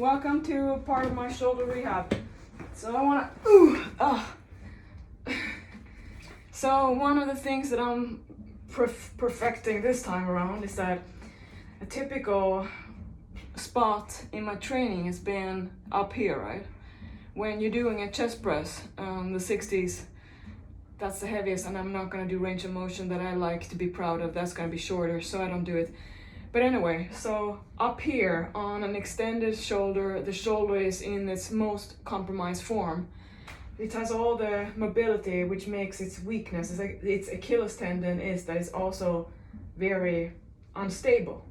welcome to part of my shoulder rehab. So I wanna, So one of the things that I'm perfecting this time around is that a typical spot in my training has been up here, right? When you're doing a chest press, the 60s, that's the heaviest, and I'm not gonna do range of motion that I like to be proud of. That's gonna be shorter, so I don't do it. But anyway, so up here on an extended shoulder, the shoulder is in its most compromised form. It has all the mobility, which makes its weakness. Its Achilles tendon is that it's also very unstable.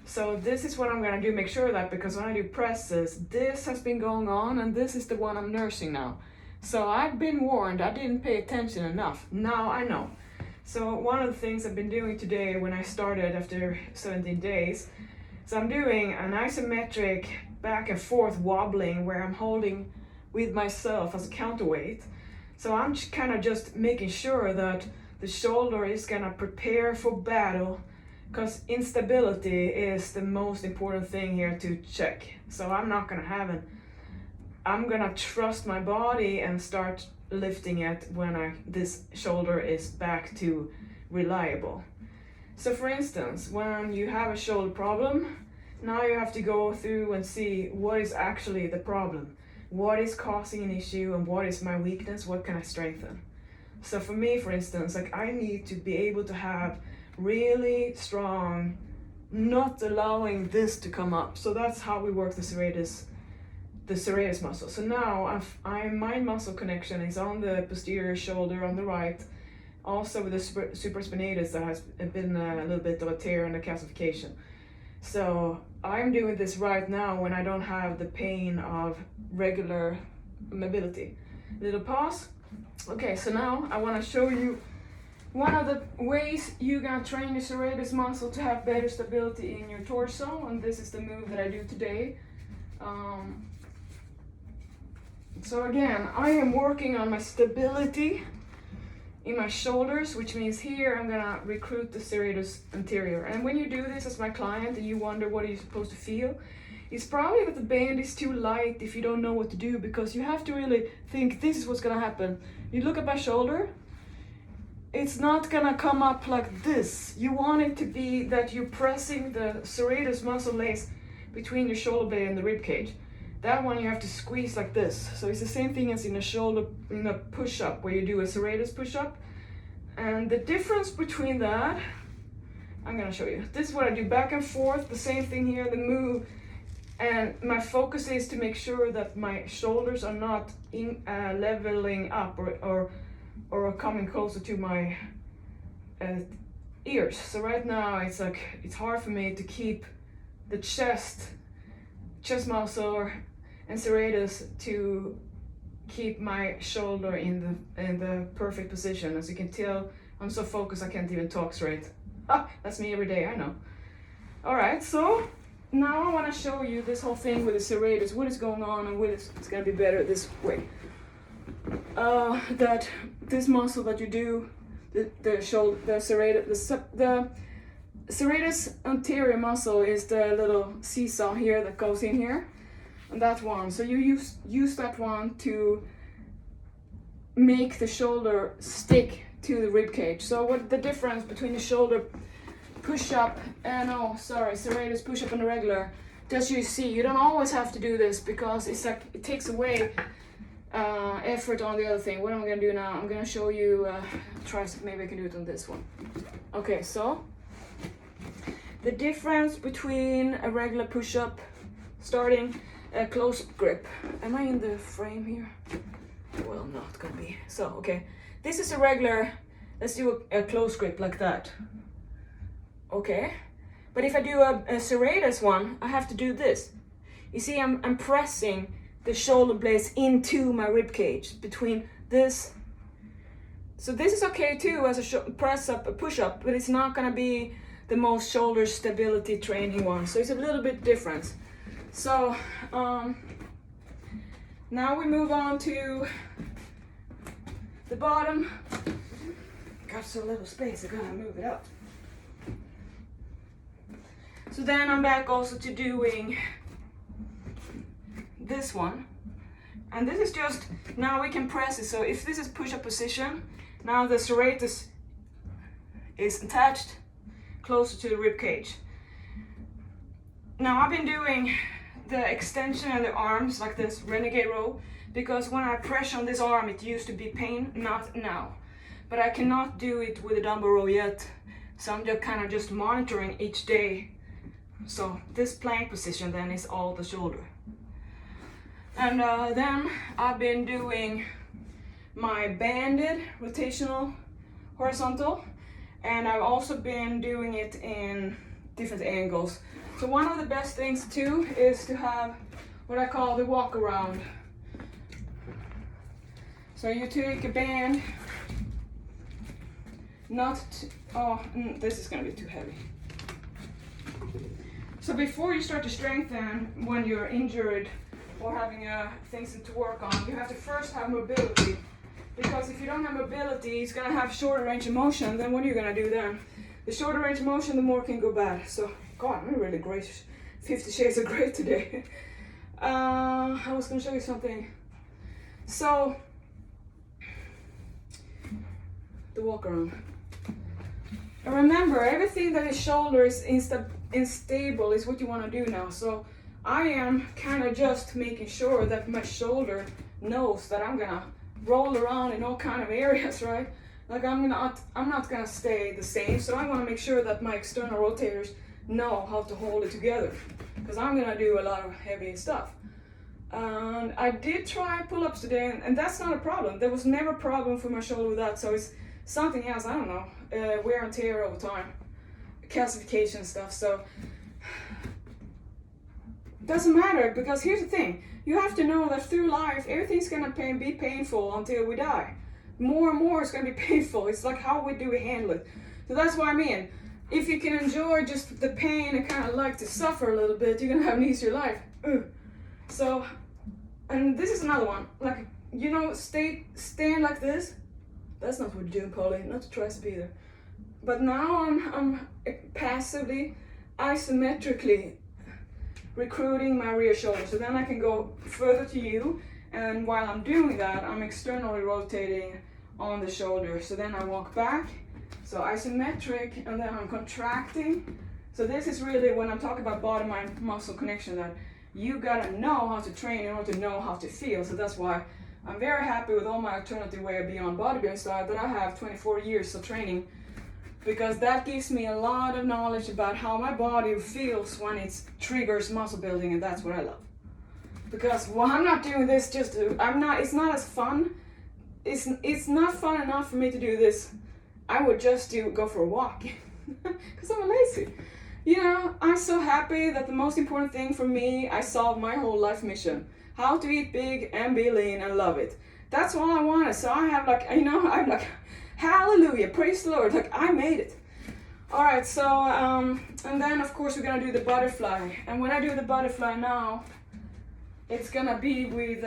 So this is what I'm gonna do, make sure that, because when I do presses, this has been going on and this is the one I'm nursing now. So I've been warned, I didn't pay attention enough. Now I know. So one of the things I've been doing today when I started after 17 days, so I'm doing an isometric back and forth wobbling where I'm holding with myself as a counterweight. So I'm kind of just making sure that the shoulder is gonna prepare for battle, because instability is the most important thing here to check. So I'm not gonna have it. I'm gonna trust my body and start lifting it when this shoulder is back to reliable. So for instance, when you have a shoulder problem, now you have to go through and see what is actually the problem. What is causing an issue and what is my weakness? What can I strengthen? So for me, for instance, like I need to be able to have really strong, not allowing this to come up. So that's how we work the serratus muscle. So now my muscle connection is on the posterior shoulder on the right, also with the supraspinatus that has been a little bit of a tear and a calcification. So I'm doing this right now when I don't have the pain of regular mobility. Little pause. Okay, so now I want to show you one of the ways you're gonna train the serratus muscle to have better stability in your torso, and this is the move that I do today. So again, I am working on my stability in my shoulders, which means here I'm gonna recruit the serratus anterior. And when you do this as my client and you wonder what are you supposed to feel, it's probably that the band is too light if you don't know what to do, because you have to really think this is what's gonna happen. You look at my shoulder, it's not gonna come up like this. You want it to be that you're pressing the serratus muscle lace between your shoulder blade and the rib cage. That one you have to squeeze like this. So it's the same thing as in a shoulder, in a push-up, where you do a serratus push-up. And the difference between that, I'm gonna show you. This is what I do, back and forth, the same thing here, the move. And my focus is to make sure that my shoulders are not leveling up or coming closer to my ears. So right now it's like, it's hard for me to keep the chest muscle and serratus to keep my shoulder in the perfect position. As you can tell, I'm so focused I can't even talk straight. That's me every day, I know. All right, so now I want to show you this whole thing with the serratus, what is going on and it's gonna be better this way. That this muscle that you do, the shoulder, the serratus anterior muscle is the little seesaw here that goes in here, and that one. So you use that one to make the shoulder stick to the rib cage. So what the difference between the shoulder push-up and serratus push-up and the regular, just you see, you don't always have to do this because it's like it takes away effort on the other thing. What am I gonna do now? I'm gonna show you, maybe I can do it on this one. Okay, so the difference between a regular push-up, starting a close grip. Am I in the frame here? Well, not gonna be. So, okay, this is a regular, let's do a close grip like that. Okay, but if I do a serratus one, I have to do this. You see, I'm pressing the shoulder blades into my rib cage between this. So this is okay too as a press-up, a push-up, but it's not gonna be the most shoulder stability training one. So it's a little bit different. So now we move on to the bottom. Got so little space, I gotta move it up. So then I'm back also to doing this one. And this is just, now we can press it. So if this is push-up position, now the serratus is attached closer to the rib cage. Now I've been doing the extension of the arms like this renegade row because when I press on this arm it used to be pain, not now. But I cannot do it with a dumbbell row yet, so I'm just kind of just monitoring each day. So this plank position then is all the shoulder. And then I've been doing my banded rotational horizontal, and I've also been doing it in different angles. So one of the best things too is to have what I call the walk around. So you take a band, this is gonna be too heavy. So before you start to strengthen when you're injured or having things to work on, you have to first have mobility. Because if you don't have mobility, it's gonna have shorter range of motion. Then what are you gonna do then? The shorter range of motion, the more it can go bad. So, God, I'm really great. 50 Shades of Grey today. I was gonna show you something. So, the walk around. And remember, everything that is shoulder is unstable is what you want to do now. So I am kind of just making sure that my shoulder knows that I'm gonna roll around in all kind of areas, right? Like I'm not gonna stay the same. So I want to make sure that my external rotators know how to hold it together, because I'm gonna do a lot of heavy stuff. And I did try pull-ups today, and that's not a problem. There was never a problem for my shoulder with that. So it's something else. I don't know, wear and tear over time, calcification stuff. So doesn't matter, because here's the thing: you have to know that through life everything's gonna be painful until we die. More and more it's gonna be painful. It's like how we handle it. So that's what I mean. If you can enjoy just the pain and kind of like to suffer a little bit, you're gonna have an easier life. So, and this is another one. Like, you know, stand like this. That's not what you're doing, Polly. Not to tricep either. But now I'm passively, isometrically recruiting my rear shoulder. So then I can go further to you, and while I'm doing that, I'm externally rotating on the shoulder. So then I walk back, so isometric, and then I'm contracting. So this is really when I'm talking about body-mind muscle connection, that you gotta know how to train in order to know how to feel. So that's why I'm very happy with all my alternative way of beyond bodybuilding style that I have 24 years of training, because that gives me a lot of knowledge about how my body feels when it triggers muscle building, and that's what I love. Because I'm not doing this just to, it's not as fun. It's not fun enough for me to do this. I would just go for a walk, because I'm lazy. You know, I'm so happy that the most important thing for me, I solved my whole life mission. How to eat big and be lean and love it. That's all I wanted. So I have like, I'm like, hallelujah, praise the Lord, like I made it. All right, so, and then of course we're gonna do the butterfly. And when I do the butterfly now, it's gonna be with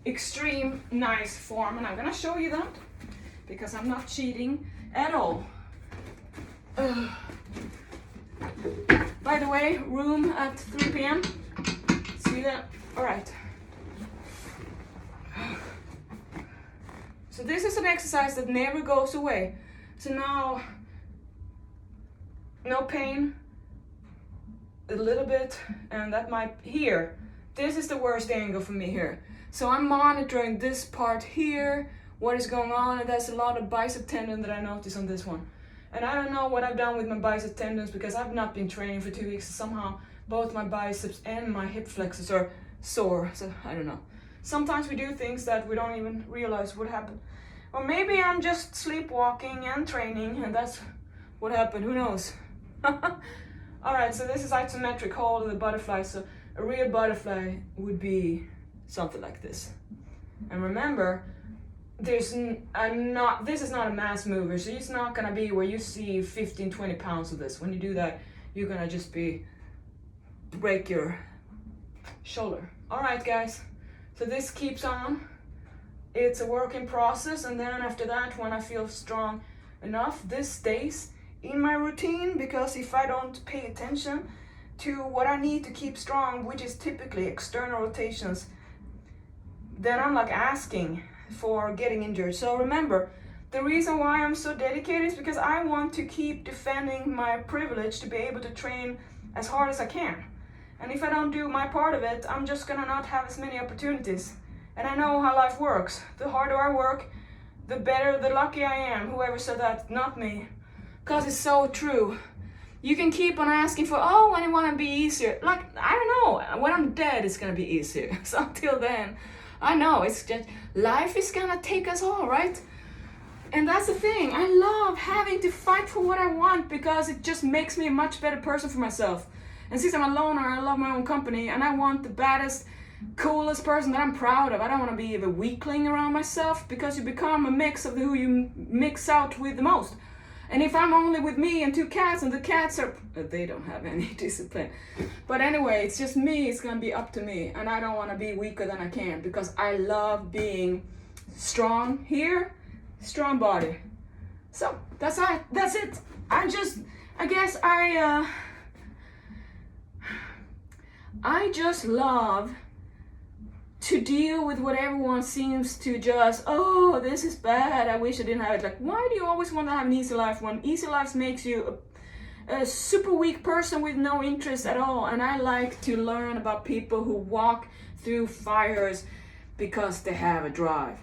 extreme nice form. And I'm gonna show you that, because I'm not cheating at all. By the way, room at 3 p.m. See that? All right. So this is an exercise that never goes away. So now, no pain, a little bit, and that might, here. This is the worst angle for me here. So I'm monitoring this part here, what is going on, and there's a lot of bicep tendon that I notice on this one. And I don't know what I've done with my bicep tendons, because I've not been training for 2 weeks. Somehow both my biceps and my hip flexors are sore. So I don't know. Sometimes we do things that we don't even realize what happened. Or maybe I'm just sleepwalking and training, and that's what happened. Who knows? All right, so this is isometric hold of the butterfly. So a real butterfly would be something like this. And remember, this is not a mass mover, so it's not gonna be where you see 15, 20 pounds of this. When you do that, you're gonna just break your shoulder. All right, guys, so this keeps on. It's a working process, and then after that, when I feel strong enough, this stays in my routine, because if I don't pay attention, to what I need to keep strong, which is typically external rotations, then I'm like asking for getting injured. So remember, the reason why I'm so dedicated is because I want to keep defending my privilege to be able to train as hard as I can. And if I don't do my part of it, I'm just gonna not have as many opportunities. And I know how life works. The harder I work, the better, the luckier I am. Whoever said that, not me. Because it's so true. You can keep on asking for, oh, when I want to be easier. Like, I don't know, when I'm dead, it's gonna be easier. So until then, I know, it's just, life is gonna take us all, right? And that's the thing, I love having to fight for what I want because it just makes me a much better person for myself. And since I'm a loner, I love my own company and I want the baddest, coolest person that I'm proud of. I don't want to be the weakling around myself because you become a mix of who you mix out with the most. And if I'm only with me and 2 cats and the cats are, they don't have any discipline. But anyway, it's just me, it's gonna be up to me. And I don't want to be weaker than I can because I love being strong here, strong body. So that's it. I guess I just love to deal with what everyone seems to just, oh, this is bad, I wish I didn't have it. Like, why do you always want to have an easy life when easy life makes you a super weak person with no interest at all? And I like to learn about people who walk through fires because they have a drive.